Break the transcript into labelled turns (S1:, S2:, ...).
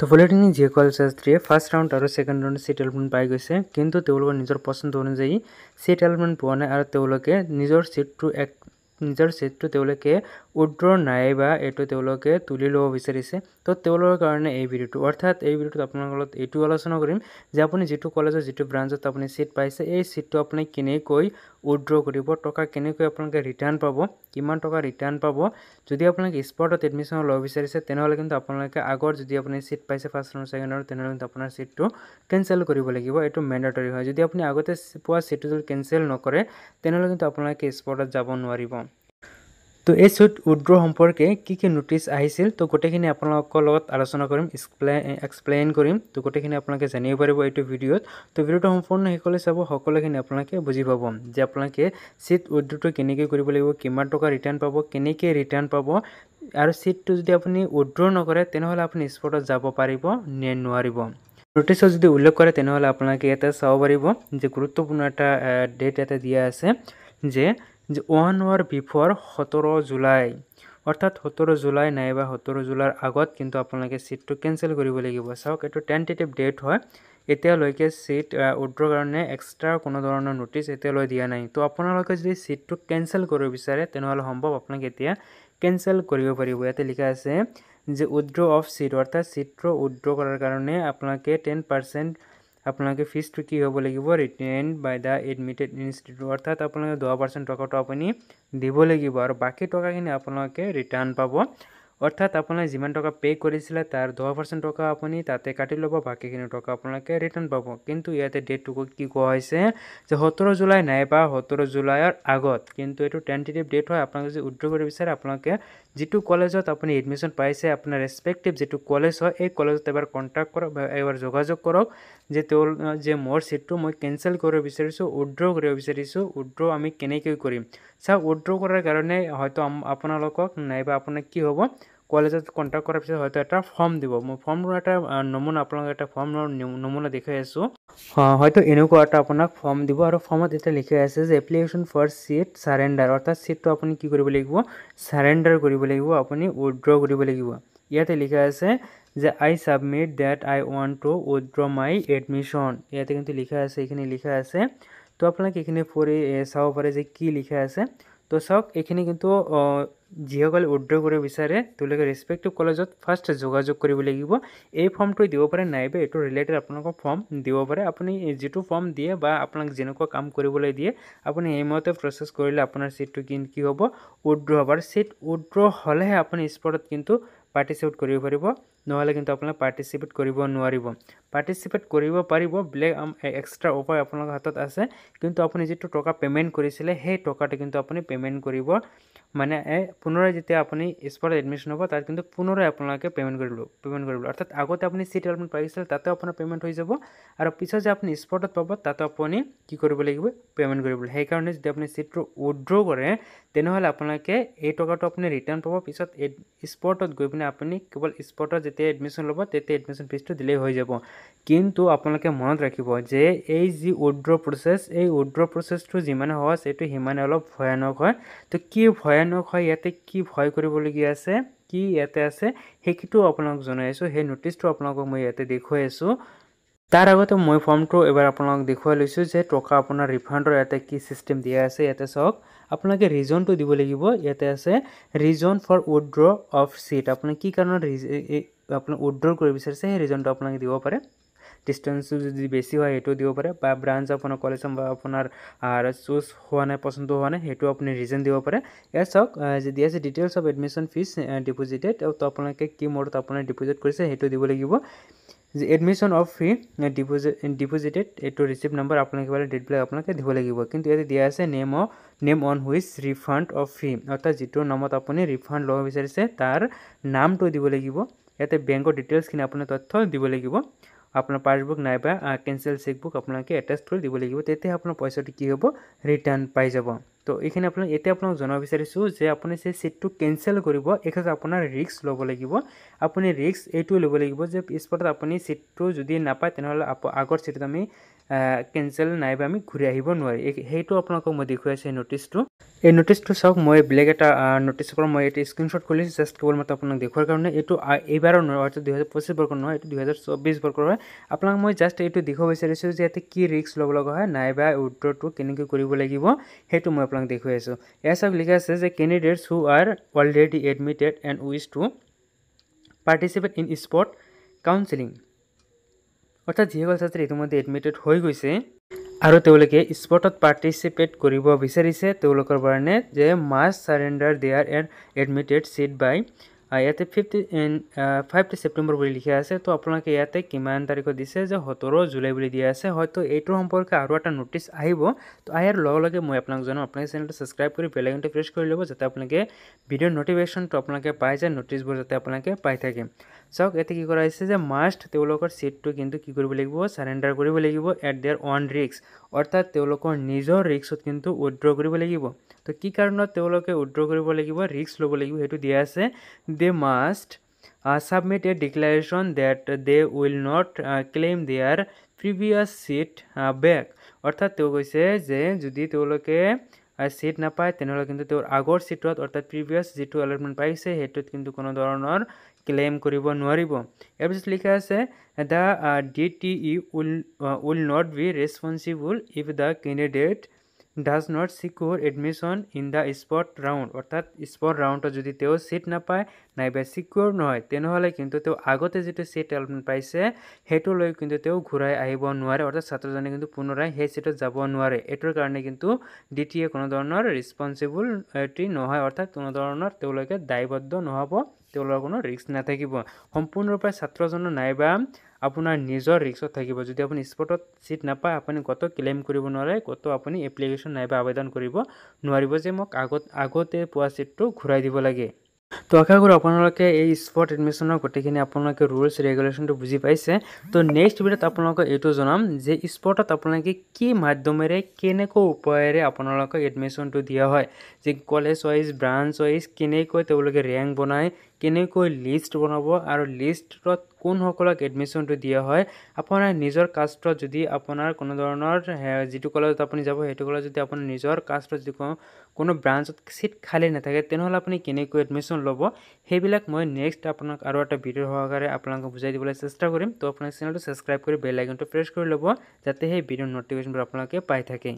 S1: তো পলিটেকনিক যিসকল ছাত্ৰীয়ে ফাৰ্ষ্ট ৰাউণ্ড আৰু ছেকেণ্ড ৰাউণ্ড চিট এলটমেণ্ট পাই গৈছে, কিন্তু তেওঁলোকৰ নিজৰ পচন্দ অনুযায়ী চিট এলটমেণ্ট পোৱা নাই আৰু তেওঁলোকে নিজৰ চিটটো তেওঁলোকে উইথড্ৰ নাইবা এইটো তেওঁলোকে তুলি ল'ব বিচাৰিছে। তো তেওঁলোকৰ কাৰণে এই ভিডিঅ'টো, অৰ্থাৎ এই ভিডিঅ'টোত আপোনালোকৰ লগত এইটো আলোচনা কৰিম যে আপুনি যিটো কলেজৰ যিটো ব্ৰাঞ্চত আপুনি চিট পাইছে, এই চিটটো আপুনি কেনেকৈ উইথড্ৰ কৰিব, টকা কেনেকৈ আপোনালোকে ৰিটাৰ্ণ পাব, কিমান টকা ৰিটাৰ্ণ পাব। যদি আপোনালোকে স্পটত এডমিশ্যন ল'ব বিচাৰিছে তেনেহ'লে কিন্তু আপোনালোকে আগৰ যদি আপুনি চিট পাইছে ফাৰ্ষ্ট ৰাউণ্ড ছেকেণ্ড ৰাউণ্ড তেনেহ'লে কিন্তু আপোনাৰ চিটটো কেঞ্চেল কৰিব লাগিব। এইটো মেণ্ডেটৰী হয়। যদি আপুনি আগতে পোৱা চিটটো যদি কেঞ্চেল নকৰে তেনেহ'লে কিন্তু আপোনালোকে স্পটত যাব নোৱাৰিব। তো এই চিট উইথড্ৰ সম্পৰ্কে কি নটিচ আহিছিল, তো গোটেইখিনি আপোনালোকৰ লগত আলোচনা কৰিম, এক্সপ্লেইন কৰিম। তো গোটেইখিনি আপোনালোকে জানিব পাৰিব এইটো ভিডিঅ'ত। তো ভিডিঅ'টো সম্পূৰ্ণ শেষলৈ চাব, সকলোখিনি আপোনালোকে বুজি পাব যে আপোনালোকে চিট উইথড্ৰটো কেনেকৈ কৰিব লাগিব, কিমান টকা ৰিটাৰ্ণ পাব, কেনেকৈ ৰিটাৰ্ণ পাব, আৰু চিটটো যদি আপুনি উইথড্ৰ নকৰে তেনেহ'লে আপুনি স্পটত যাব পাৰিব নে নোৱাৰিব। নটিচত যদি উল্লেখ কৰে তেনেহ'লে আপোনালোকে ইয়াতে চাব পাৰিব যে গুৰুত্বপূৰ্ণ এটা ডেট ইয়াতে দিয়া আছে যে 1 hour বিফৰ 17 জুলাই, অৰ্থাৎ 17 জুলাই নাইবা 17 জুলাইৰ আগত কিন্তু আপোনালোকে চিটটো কেঞ্চেল কৰিব লাগিব। চাওক, এইটো টেণ্টেটিভ ডেট হয়। এতিয়ালৈকে চিট উইথড্ৰৰ কাৰণে এক্সট্ৰা কোনো ধৰণৰ নটিচ এতিয়ালৈ দিয়া নাই। তো আপোনালোকে যদি চিটটো কেঞ্চেল কৰিব বিচাৰে তেনেহ'লে সম্ভৱ আপোনালোকে এতিয়া কেঞ্চেল কৰিব পাৰিব। ইয়াতে লিখা আছে যে উইথড্ৰ অফ চিট, অৰ্থাৎ চিটটো উইথড্ৰ কৰাৰ কাৰণে আপোনালোকে 10% আপোনালোকে ফিজটো কি হ'ব লাগিব, written by the admitted institute, অৰ্থাৎ আপোনালোকে 10% টকাটো আপুনি দিব লাগিব আৰু বাকী টকাখিনি আপোনালোকে ৰিটাৰ্ণ পাব। অৰ্থাৎ আপোনালোকে যিমান টকা পে' কৰিছিলে তাৰ 10% টকা আপুনি তাতে কাটি ল'ব, বাকীখিনি টকা আপোনালোকে ৰিটাৰ্ণ পাব। কিন্তু ইয়াতে ডেটটো কি কোৱা হৈছে যে 17 জুলাই নাইবা 17 জুলাইৰ আগত, কিন্তু এইটো টেণ্টেটিভ ডেট হয়। আপোনালোকে যদি উইথড্ৰ কৰিব বিচাৰে আপোনালোকে যিটো কলেজত আপুনি এডমিশ্যন পাইছে, আপোনাৰ ৰেচপেক্টিভ যিটো কলেজ হয় এই কলেজত এবাৰ কণ্টেক্ট কৰক বা এবাৰ যোগাযোগ কৰক যে মোৰ চিটটো মই কেঞ্চেল কৰিব বিচাৰিছোঁ, উইথড্ৰ কৰিব বিচাৰিছোঁ। উইথড্ৰ আমি কেনেকৈ কৰিম? চাওক, উইথড্ৰ কৰাৰ কাৰণে হয়তো আপোনালোকক নাইবা আপোনাক কি হ'ব, কলেজত কণ্টেক্ট কৰাৰ পিছত হয়তো এটা ফৰ্ম দিব। মই ফৰ্মৰ এটা নমুনা আপোনালোকক এটা ফৰ্মৰ নমুনা দেখাই আছোঁ। হয়তো এনেকুৱা এটা আপোনাক ফৰ্ম দিব আৰু ফৰ্মত এটা লিখা আছে যে এপ্লিকেশ্যন ফৰ চিট চাৰেণ্ডাৰ, অৰ্থাৎ চিটটো আপুনি কি কৰিব লাগিব, চাৰেণ্ডাৰ কৰিব লাগিব, আপুনি উইথড্ৰ কৰিব লাগিব। ইয়াতে লিখা আছে যে I submit that I want to withdraw my admission, ইয়াতে কিন্তু লিখা আছে, এইখিনি লিখা আছে। তো আপোনালোকে এইখিনি পঢ়ি চাব পাৰে যে কি লিখা আছে। তো চাওক, এইখিনি কিন্তু যিসকলে উইথড্ৰ কৰিব বিচাৰে তেওঁলোকে ৰেচপেক্টিভ কলেজত ফাৰ্ষ্ট যোগাযোগ কৰিব লাগিব। এই ফৰ্মটো দিব পাৰে নাইবা এইটো ৰিলেটেড আপোনালোকক ফৰ্ম দিব পাৰে। আপুনি যিটো ফৰ্ম দিয়ে বা আপোনাক যেনেকুৱা কাম কৰিবলৈ দিয়ে আপুনি সেইমতে প্ৰচেছ কৰিলে আপোনাৰ চিটটো কি হ'ব, উইথড্ৰ হ'ব। আৰু চিট উইথড্ৰ হ'লেহে আপুনি স্পটত কিন্তু পাৰ্টিচিপেট কৰিব পাৰিব, নহ'লে কিন্তু আপোনাক পাৰ্টিচিপেট কৰিব নোৱাৰিব। পাৰ্টিচিপেট কৰিব পাৰিব, বেলেগ এক্সট্ৰা উপায় আপোনালোকৰ হাতত আছে, কিন্তু আপুনি যিটো টকা পে'মেণ্ট কৰিছিলে সেই টকাটো কিন্তু আপুনি পে'মেণ্ট কৰিব, মানে পুনৰাই যেতিয়া আপুনি স্পটত এডমিশ্যন হ'ব তাত কিন্তু পুনৰাই আপোনালোকে পে'মেণ্ট কৰিব। অৰ্থাৎ আগতে আপুনি চিট এলটমেণ্ট পাইছিলে তাতেও আপোনাৰ পে'মেণ্ট হৈ যাব, আৰু পিছত যে আপুনি স্পটত পাব তাতো আপুনি কি কৰিব লাগিব, পে'মেণ্ট কৰিব লাগিব। সেইকাৰণে যদি আপুনি চিটটো উইথড্ৰ কৰে তেনেহ'লে আপোনালোকে এই টকাটো আপুনি ৰিটাৰ্ণ পাব। পিছত স্পটত গৈ পিনে আপুনি কেৱল স্পটত যেতিয়া এডমিশ্যন ল'ব তেতিয়া এডমিশ্যন ফিজটো দিলেই হৈ যাব। কিন্তু আপোনালোকে মনত ৰাখিব যে এই যি উইথড্ৰ প্ৰচেছ, এই উইথড্ৰ প্ৰচেছটো যিমানে সহজ এইটো সিমানে অলপ ভয়ানক হয়। তো কি ভয়ানক হয়, ইয়াতে কি ভয় কৰিবলগীয়া আছে, কি ইয়াতে আছে সেইটো আপোনালোকক জনাই আছোঁ। সেই নটিচটো আপোনালোকক মই ইয়াতে দেখুৱাই আছোঁ। তাৰ আগতে মই ফৰ্মটো এবাৰ আপোনালোকক দেখুৱাই লৈছোঁ যে টকা আপোনাৰ ৰিফাণ্ডৰ ইয়াতে কি ছিষ্টেম দিয়া আছে। ইয়াতে চাওক, আপোনালোকে ৰিজনটো দিব লাগিব। ইয়াতে আছে reason for withdraw of seat, আপুনি কি কাৰণত আপুনি উইথড্ৰ কৰিব বিচাৰিছে সেই ৰিজনটো আপোনালোকে দিব পাৰে। ডিষ্টেঞ্চটো যদি বেছি হয় সেইটো দিব পাৰে, বা ব্ৰাঞ্চ আপোনাৰ কলেজ বা আপোনাৰ চুজ হোৱা নাই, পচন্দ হোৱা নাই, সেইটো আপুনি ৰিজন দিব পাৰে। ইয়াত চাওক যে দিয়া আছে ডিটেইলছ অফ এডমিশ্যন ফিজ ডিপজিটেড, তো আপোনালোকে কি মোডত আপোনাৰ ডিপজিট কৰিছে সেইটো দিব লাগিব। যে এডমিশ্যন অফ ফি ডিপজিটেড, এইটো ৰিচিপ্ট নাম্বাৰ আপোনালোকে ডেটবিলাক আপোনালোকে দিব লাগিব। কিন্তু ইয়াতে দিয়া আছে name on which refund of fee, অৰ্থাৎ যিটো নামত আপুনি ৰিফাণ্ড ল'ব বিচাৰিছে তাৰ নামটো দিব লাগিব। ইয়াতে বেংকৰ ডিটেইলছখিনি আপোনাৰ তথ্য দিব লাগিব। আপোনাৰ পাছবুক নাইবা কেঞ্চেল চেকবুক আপোনালোকে এটাচ কৰি দিব লাগিব, তেতিয়া আপোনাৰ পইচাটো কি হ'ব, ৰিটাৰ্ণ পাই যাব। তো এইখিনি এতিয়া আপোনাক জনাব বিচাৰিছোঁ যে আপুনি সেই চিটটো কেঞ্চেল কৰিব, এইক্ষেত্ৰত আপোনাৰ ৰিস্ক ল'ব লাগিব। আপুনি ৰিস্ক এইটোৱে ল'ব লাগিব যে স্পটত আপুনি চিটটো যদি নাপায় তেনেহ'লে আগৰ চিটত আমি কেঞ্চেল নাইবা আমি ঘূৰি আহিব নোৱাৰি। সেইটো আপোনালোকক মই দেখুৱাইছোঁ এই নটিচটো। এই নোটিছটো চাওক মই বেলেগ এটা নোটিছৰ পৰা মই এটা স্ক্ৰীনশ্বট কৰি লৈছোঁ জাষ্ট কেৱল মাত্ৰ আপোনাক দেখুৱাৰ কাৰণে এইটো এইবাৰৰ নহয় হয়তো 2025 বৰ্ষৰ নহয় এইটো 2024 বৰ্ষৰ হয় আপোনাক মই জাষ্ট এইটো দেখুৱাব বিচাৰিছোঁ যে ইয়াতে কি ৰিস্ক ল'ব লগা হয় নাইবা উইথড্ৰটো কেনেকৈ কৰিব লাগিব সেইটো মই আপোনাক দেখুৱাই আছোঁ ইয়াত চাওক লিখা আছে যে candidates who R already admitted and wish to participate in sport counselling অৰ্থাৎ যিসকল ছাত্ৰী ইতিমধ্যে এডমিটেড হৈ গৈছে আৰু তেওঁলোকে স্পৰ্টত পাৰ্টিচিপেট কৰিব বিচাৰিছে তেওঁলোকৰ কাৰণে যে must surrender their and admitted seat by ইয়াতে 5 ছেপ্টেম্বৰ বুলি লিখা আছে তো আপোনালোকে ইয়াতে কিমান তাৰিখত দিছে যে 17 জুলাই বুলি দিয়া আছে হয়তো এইটোৰ সম্পৰ্কে আৰু এটা নোটিছ আহিব তো আয়াৰ লগে লগে মই আপোনাক জনাম আপোনালোকে চেনেলটো ছাবস্ক্ৰাইব কৰি বেল আইকনটো প্ৰেছ কৰি ল'ব যাতে আপোনালোকে ভিডিঅ'ৰ নটিফিকেশ্যনটো আপোনালোকে পাই যায় নোটিছবোৰ যাতে আপোনালোকে পাই থাকে চাওক ইয়াতে কি কৰা হৈছে যে মাষ্ট তেওঁলোকৰ চিটটো কিন্তু কি কৰিব লাগিব চাৰেণ্ডাৰ কৰিব লাগিব এট দেয়াৰ অন ৰিস্ক অৰ্থাৎ তেওঁলোকৰ নিজৰ ৰিস্কত কিন্তু উইথড্ৰ কৰিব লাগিব তো কি কাৰণত তেওঁলোকে উইথড্ৰ কৰিব লাগিব ৰিস্ক ল'ব লাগিব সেইটো দিয়া আছে দে must submit a declaration that they will not claim their previous seat back অৰ্থাৎ তেওঁ কৈছে যে যদি তেওঁলোকে সিট নাপায় তেনেহ'লে কিন্তু তেওঁৰ আগৰ সিটত অৰ্থাৎ প্ৰিভিয়াছ যিটো এলটমেণ্ট পাইছে সেইটোত কিন্তু কোনো ধৰণৰ ক্লেইম কৰিব নোৱাৰিব ইয়াৰ পিছত লিখা আছে the DTE will not be responsible if the candidate does not secure admission in the sport round অৰ্থাৎ স্পট ৰাউণ্ডত যদি তেওঁ সিট নাপায় নাইবা সিকিউৰ নহয় তেনেহ'লে কিন্তু তেওঁ আগতে যিটো সিট এলটমেণ্ট পাইছে সেইটো লৈ কিন্তু তেওঁ ঘূৰাই আহিব নোৱাৰে অৰ্থাৎ ছাত্ৰজনে কিন্তু পুনৰাই সেই সিটত যাব নোৱাৰে এইটোৰ কাৰণে কিন্তু DTE কোনো ধৰণৰ ৰেছপন্সিবিলিটি নহয় অৰ্থাৎ কোনো ধৰণৰ তেওঁলোকে দায়বদ্ধ নহ'ব তেওঁলোকৰ কোনো ৰিস্ক নাথাকিব সম্পূৰ্ণৰূপে ছাত্ৰজনৰ নাইবা আপোনাৰ নিজৰ ৰিস্কত থাকিব যদি আপুনি স্পটত সিট নাপায় আপুনি কত ক্লেইম কৰিব নোৱাৰে কত আপুনি এপ্লিকেশ্যন নাইবা আবেদন কৰিব নোৱাৰিব যে মোক আগতে পোৱা সিটটো ঘূৰাই দিব লাগে তো আশা কৰোঁ আপোনালোকে এই স্পট এডমিশ্যনৰ গোটেইখিনি আপোনালোকে ৰুলছ ৰেগুলেশ্যনটো বুজি পাইছে তো নেক্সট ভিডিঅ'ত আপোনালোকক এইটো জনাম যে স্পটত আপোনালোকে কি মাধ্যমেৰে কেনেকৈ উপায়েৰে আপোনালোকক এডমিশ্যনটো দিয়া হয় যে কলেজ ৱাইজ ব্ৰাঞ্চ ৱাইজ কেনেকৈ তেওঁলোকে ৰেংক বনায় কেনেকৈ লিষ্ট বনাব আৰু লিষ্টত কোনসকলক এডমিশ্যনটো দিয়া হয় আপোনাৰ নিজৰ কাষ্টত যদি আপোনাৰ কোনো ধৰণৰ যিটো কলেজত আপুনি যাব সেইটো কলেজত যদি আপোনাৰ নিজৰ কাষ্টত যদি কোনো ব্ৰাঞ্চত সিট খালী নাথাকে তেনেহ'লে আপুনি কেনেকৈ এডমিশ্যন ল'ব সেইবিলাক মই নেক্সট আপোনাক আৰু এটা ভিডিঅ' সহকাৰে আপোনালোকক বুজাই দিবলৈ চেষ্টা কৰিম তো আপোনাৰ চেনেলটো ছাবস্ক্ৰাইব কৰি বেল আইকনটো প্ৰেছ কৰি ল'ব যাতে সেই ভিডিঅ'ৰ নটিফিকেশ্যনবোৰ আপোনালোকে পাই থাকে